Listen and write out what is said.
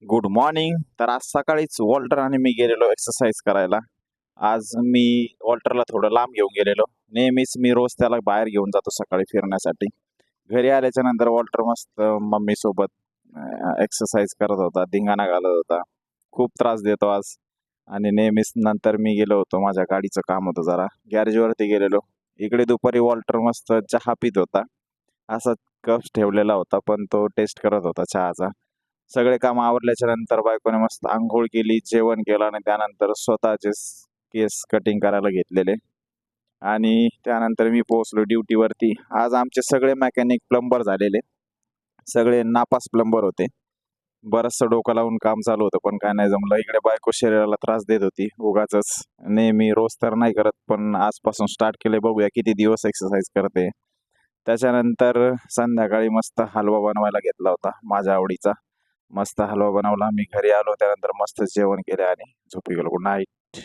Good morning. तर आज सकाळीच वॉल्टर आणि मी गेलेलो एक्सरसाइज करायला. आज मी वॉल्टरला थोडं लांब घेऊन गेलेलो. नेहमीच मी रोज त्याला बाहेर घेऊन जातो सकाळी फिरण्यासाठी. घरी आल्याच्या नंतर वॉल्टर मस्त मम्मी सोबत एक्सरसाइज करत होता, धिंगाणा घालत होता. खूप त्रास देतो आज. आणि नेहमीच नंतर मी गेलो होतो, माझ्या गाडीचं काम होतं जरा, गॅरेजवरती गेलेलो. इकडे दुपारी वॉल्टर मस्त चहा पित होता. असा कप ठेवलेला होता, पण तो टेस्ट करत होता चहाचा. सगळे काम आवरल्याच्या नंतर बायकोने मस्त अंघोळ केली, जेवण केलं आणि त्यानंतर स्वतःचे केस कटिंग करायला घेतलेले. आणि त्यानंतर मी पोहोचलो ड्युटीवरती. आज आमचे सगळे मेकॅनिक प्लंबर झालेले, सगळे नापास प्लंबर होते. बरचसं डोकं लावून काम चालू होतं, पण काय नाही जमलं. इकडे बायको शरीराला त्रास देत होती उगाचच. नेहमी रोज तर नाही करत, पण आजपासून स्टार्ट केले, बघूया किती दिवस एक्सरसाइज करते. त्याच्यानंतर संध्याकाळी मस्त हलवा बनवायला घेतला होता माझ्या आवडीचा. मस्त हलवा बनवला. मी घरी आलो त्यानंतर मस्त जेवण केले आणि झोपी गेलो. Good night.